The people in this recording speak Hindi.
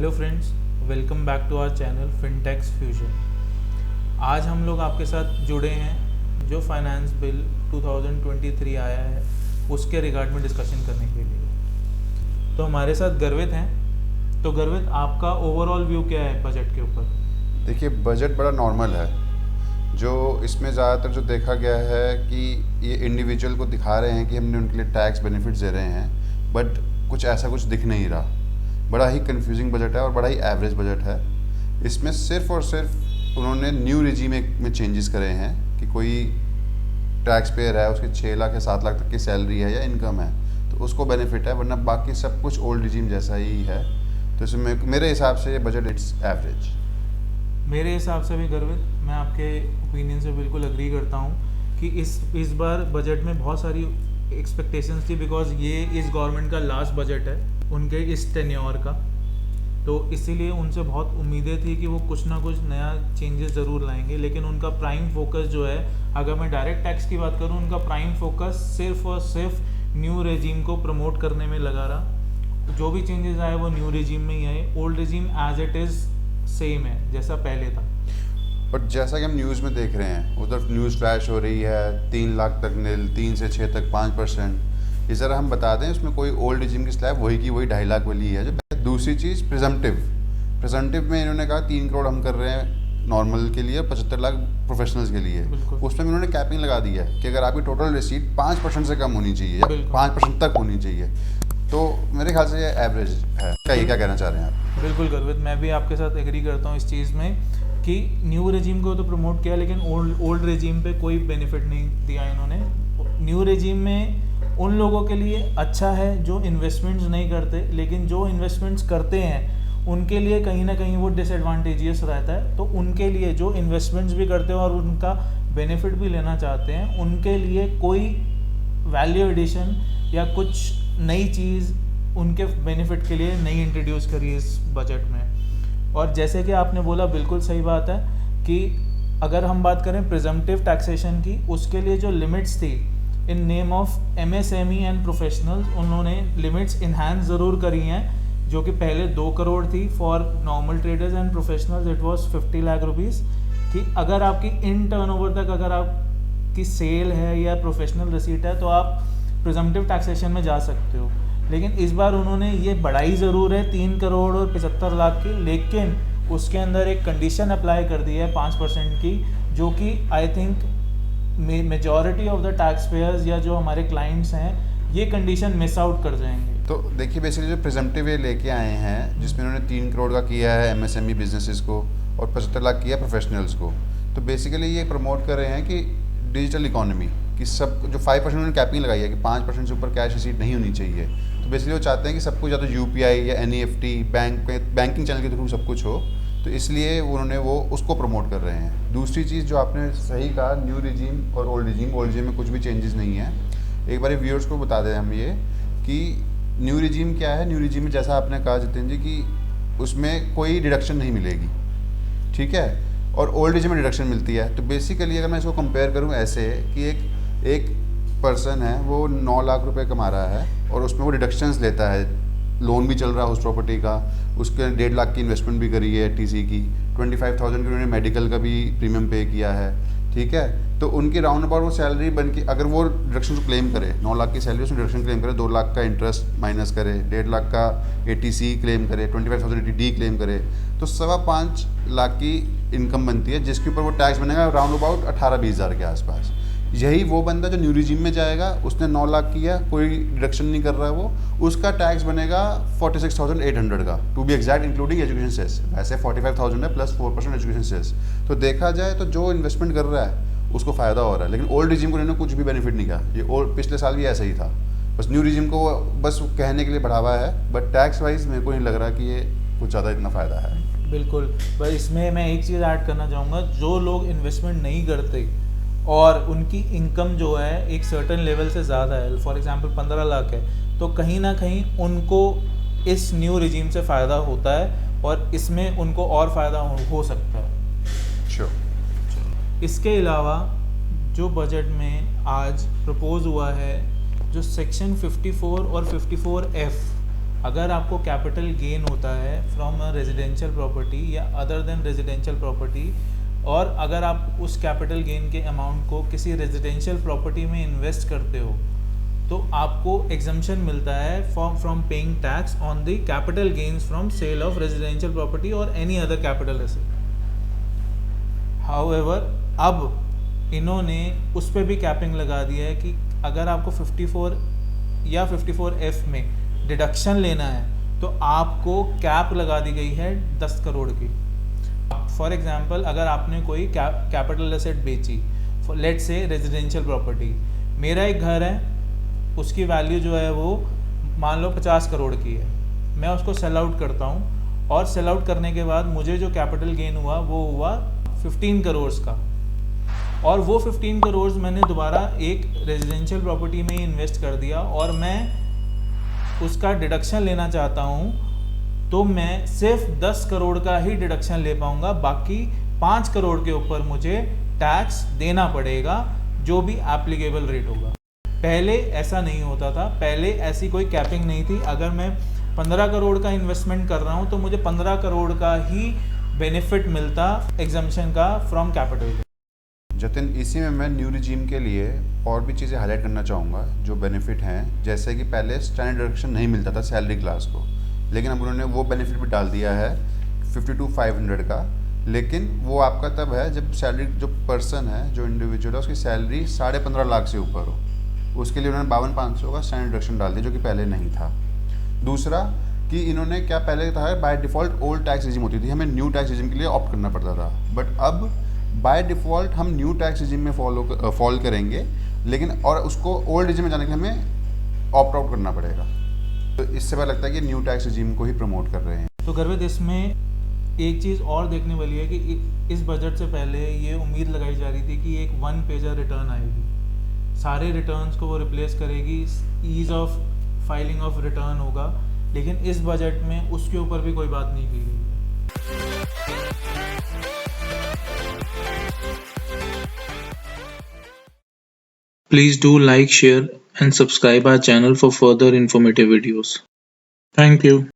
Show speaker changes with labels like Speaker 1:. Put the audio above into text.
Speaker 1: Hello friends, welcome back to our channel Fintex Fusion. आज हम लोग आपके साथ जुड़े हैं जो फाइनेंस बिल 2023 आया है उसके रिगार्ड में डिस्कशन करने के लिए। तो हमारे साथ गर्वित हैं। तो गर्वित, आपका ओवरऑल व्यू क्या है बजट के ऊपर?
Speaker 2: देखिए, बजट बड़ा नॉर्मल है। जो इसमें ज़्यादातर जो देखा गया है कि ये इंडिविजुअल को दिखा रहे हैं कि हमने उनके लिए टैक्स बेनिफिट्स दे रहे हैं, बट कुछ ऐसा कुछ दिख नहीं रहा। बड़ा ही कंफ्यूजिंग बजट है और बड़ा ही एवरेज बजट है। इसमें सिर्फ और सिर्फ उन्होंने न्यू रिजीम में चेंजेस करे हैं कि कोई टैक्स पेयर है, उसकी 6 लाख या 7 लाख तक की सैलरी है या इनकम है तो उसको बेनिफिट है, वरना बाकी सब कुछ ओल्ड रिजीम जैसा ही है। तो इसमें मेरे हिसाब से ये बजट इट्स एवरेज।
Speaker 1: मेरे हिसाब से भी गर्वित, मैं आपके ओपिनियन से बिल्कुल एग्री करता हूँ कि इस बार बजट में बहुत सारी एक्सपेक्टेशंस थी, बिकॉज ये इस गवर्नमेंट का लास्ट बजट है उनके इस टेन्योर का। तो इसीलिए उनसे बहुत उम्मीदें थी कि वो कुछ ना कुछ नया चेंजेस ज़रूर लाएंगे। लेकिन उनका प्राइम फोकस जो है, अगर मैं डायरेक्ट टैक्स की बात करूँ, उनका प्राइम फोकस सिर्फ और सिर्फ न्यू रेजिम को प्रमोट करने में लगा रहा। जो भी चेंजेस आए वो न्यू रेजिम में ही आए। Old regime as it is same है जैसा पहले था।
Speaker 2: बट जैसा कि हम न्यूज़ में देख रहे हैं, उधर न्यूज़ फ्लैश हो रही है 3 लाख तक नील, 3 से 6 तक 5%। इस तरह हम बता दें उसमें कोई ओल्ड रिजीम की स्लैब वही की वही 2.5 लाख वाली है। जो दूसरी चीज़ प्रिजम्पटिव में इन्होंने कहा 3 करोड़ हम कर रहे हैं नॉर्मल के लिए, 75 लाख प्रोफेशनल्स के लिए। उसमें इन्होंने कैपिंग लगा दी है कि अगर आपकी टोटल रिसीट 5% से कम होनी चाहिए या 5% तक होनी चाहिए। तो मेरे ख्याल से ये एवरेज है। क्या कहना चाह रहे हैं आप?
Speaker 1: बिल्कुल गर्वित, मैं भी आपके साथ एग्री करता हूँ इस चीज़ में कि न्यू रेजिम को तो प्रमोट किया, लेकिन ओल्ड रेजिम पे कोई बेनिफिट नहीं दिया इन्होंने। न्यू रेजिम में उन लोगों के लिए अच्छा है जो इन्वेस्टमेंट्स नहीं करते, लेकिन जो इन्वेस्टमेंट्स करते हैं उनके लिए कहीं ना कहीं वो डिसएडवांटेजियस रहता है। तो उनके लिए जो इन्वेस्टमेंट्स भी करते हैं और उनका बेनिफिट भी लेना चाहते हैं, उनके लिए कोई वैल्यू एडिशन या कुछ नई चीज़ उनके बेनिफिट के लिए नहीं इंट्रोड्यूस करी इस बजट में। और जैसे कि आपने बोला, बिल्कुल सही बात है कि अगर हम बात करें प्रिजम्पटिव टैक्सेशन की, उसके लिए जो लिमिट्स थी in name of MSME and professionals, उन्होंने लिमिट्स इन्हांस ज़रूर करी हैं। जो कि पहले 2 करोड़ थी for normal traders and professionals, it was 50 lakh rupees कि अगर आपकी इन टर्नओवर तक अगर आपकी सेल है या प्रोफेशनल रिसीट है तो आप प्रिजम्पटिव टैक्सेशन में जा सकते हो। लेकिन इस बार उन्होंने ये बढ़ाई ज़रूर है 3 करोड़ और 75 लाख की, लेकिन उसके अंदर एक कंडीशन अप्लाई कर दी है 5% की, जो कि I think majority of the tax payers या जो हमारे क्लाइंट्स हैं ये कंडीशन मिस आउट कर जाएंगे।
Speaker 2: तो देखिए, बेसिकली जो प्रिजम्पटिव ये लेके आए हैं जिसमें उन्होंने 3 करोड़ का किया है एमएसएमई बिजनेसेस को और 75 लाख किया प्रोफेशनल्स को, तो बेसिकली ये प्रमोट कर रहे हैं कि डिजिटल इकोनॉमी कि सब जो 5% उन्होंने कैपिंग लगाई है कि 5% से ऊपर कैश रिसीट नहीं होनी चाहिए। तो बेसिकली वो चाहते हैं कि सब कुछ या तो यूपीआई या एनईएफटी बैंकिंग चैनल के थ्रू सब कुछ हो, तो इसलिए उन्होंने वो उसको प्रमोट कर रहे हैं। दूसरी चीज़ जो आपने सही कहा, न्यू रिजीम और ओल्ड रिजीम में कुछ भी चेंजेस नहीं है। एक बार व्यूअर्स को बता दें हम ये कि न्यू रिजीम क्या है। न्यू रिजीम में जैसा आपने कहा जितेंद्र जी कि उसमें कोई डिडक्शन नहीं मिलेगी, ठीक है, और ओल्ड रिजीम में डिडक्शन मिलती है। तो बेसिकली अगर मैं इसको कंपेयर करूं ऐसे कि एक पर्सन है वो 9 लाख रुपए कमा रहा है और उसमें वो डिडक्शंस लेता है, लोन भी चल रहा है उस प्रॉपर्टी का, उसके 1.5 लाख की इन्वेस्टमेंट भी करी है टीसी की, 25,000 की उन्होंने मेडिकल का भी प्रीमियम पे किया है, ठीक है। तो उनकी राउंड अबाउट वो सैलरी बन के अगर वो डिडक्शन को क्लेम करे, 9 लाख की सैलरी उसमें डिडक्शन क्लेम करे, 2 लाख का इंटरेस्ट माइनस करे, 1.5 लाख का एटीसी क्लेम करे, 25,000 एटीडी क्लेम करे, तो 5.25 लाख की इनकम बनती है, जिसके ऊपर वो टैक्स बनेगा राउंड अबाउट 18-20 हज़ार के आसपास। यही वो बंदा जो न्यू रिजीम में जाएगा, उसने 9 लाख किया, कोई डिडक्शन नहीं कर रहा है, वो उसका टैक्स बनेगा 46,800 का, to be exact, including education cess. वैसे 45,000 है प्लस 4% एजुकेशन सेस। तो देखा जाए तो जो इन्वेस्टमेंट कर रहा है उसको फ़ायदा हो रहा है। लेकिन ओल्ड रिजीम को इन्होंने कुछ भी बेनिफिट नहीं किया। ये पिछले साल भी ऐसा ही था। बस न्यू रिजीम को बस कहने के लिए बढ़ावा है, बट टैक्स वाइज मेरे को नहीं लग रहा कि ये कुछ ज़्यादा इतना फ़ायदा है।
Speaker 1: बिल्कुल, बस इसमें मैं एक चीज़ ऐड करना चाहूँगा, जो लोग इन्वेस्टमेंट नहीं करते और उनकी इनकम जो है एक सर्टेन लेवल से ज़्यादा है, फॉर एग्जांपल 15 लाख है, तो कहीं ना कहीं उनको इस न्यू रिजीम से फ़ायदा होता है और इसमें उनको और फ़ायदा हो सकता है।
Speaker 2: श्योर।
Speaker 1: इसके अलावा जो बजट में आज प्रपोज हुआ है, जो सेक्शन 54 और 54F अगर आपको कैपिटल गेन होता है फ्रॉम अ रेजिडेंशियल प्रॉपर्टी या अदर देन रेजिडेंशियल प्रॉपर्टी, और अगर आप उस कैपिटल गेन के अमाउंट को किसी रेजिडेंशियल प्रॉपर्टी में इन्वेस्ट करते हो, तो आपको एग्जम्पशन मिलता है from paying tax on the capital gains from sale of residential property और any other capital asset. However अब इन्होंने उस पर भी कैपिंग लगा दिया है कि अगर आपको 54 या 54F में डिडक्शन लेना है तो आपको कैप लगा दी गई है 10 करोड़ की। फॉर एग्जांपल, अगर आपने कोई कैपिटल एसेट बेची, लेट्स से रेजिडेंशियल प्रॉपर्टी, मेरा एक घर है, उसकी वैल्यू जो है वो मान लो 50 करोड़ की है, मैं उसको सेल आउट करता हूँ और सेल आउट करने के बाद मुझे जो कैपिटल गेन हुआ वो हुआ 15 करोड़ का, और वो 15 करोड़ मैंने दोबारा एक रेजिडेंशियल प्रॉपर्टी में ही इन्वेस्ट कर दिया और मैं उसका डिडक्शन लेना चाहता हूँ, तो मैं सिर्फ 10 करोड़ का ही डिडक्शन ले पाऊँगा, बाकी 5 करोड़ के ऊपर मुझे टैक्स देना पड़ेगा जो भी एप्लीकेबल रेट होगा। पहले ऐसा नहीं होता था, पहले ऐसी कोई कैपिंग नहीं थी। अगर मैं 15 करोड़ का इन्वेस्टमेंट कर रहा हूँ तो मुझे 15 करोड़ का ही बेनिफिट मिलता एग्जम्पशन का फ्रॉम कैपिटल।
Speaker 2: जतिन, इसी में मैं न्यू रिजीम के लिए और भी चीज़ें हाईलाइट करना चाहूँगा जो बेनिफिट हैं। जैसे कि पहले स्टैंडर्ड डिडक्शन नहीं मिलता था सैलरी क्लास को, लेकिन अब उन्होंने वो बेनिफिट भी डाल दिया है 52,500 का। लेकिन वो आपका तब है जब सैलरी, जो पर्सन है, जो इंडिविजुअल है, उसकी सैलरी 15.5 लाख से ऊपर हो, उसके लिए उन्होंने 52,500 का स्टैंडर्ड डिडक्शन डाल दिया, जो कि पहले नहीं था। दूसरा कि इन्होंने क्या पहले था, by default old tax regime होती थी, हमें न्यू टैक्स रिजीम के लिए ऑप्ट करना पड़ता था, बट अब बाय डिफ़ॉल्ट हम न्यू टैक्स रिजीम में फॉलो करेंगे, लेकिन और उसको ओल्ड रिजीम में जाने के लिए हमें ऑप्ट आउट करना पड़ेगा। तो इससे पता लगता है कि न्यू टैक्स रिजीम को ही प्रमोट कर रहे हैं।
Speaker 1: तो गर्वित, इसमें एक चीज़ और देखने वाली है कि इस बजट से पहले ये उम्मीद लगाई जा रही थी कि एक 1 पेजर रिटर्न आएगी, सारे रिटर्न्स को वो रिप्लेस करेगी, ease of filing of return होगा, लेकिन इस बजट में उसके ऊपर भी कोई बात नहीं की गई है।
Speaker 3: Please do like, share and subscribe our channel for further informative videos. Thank you.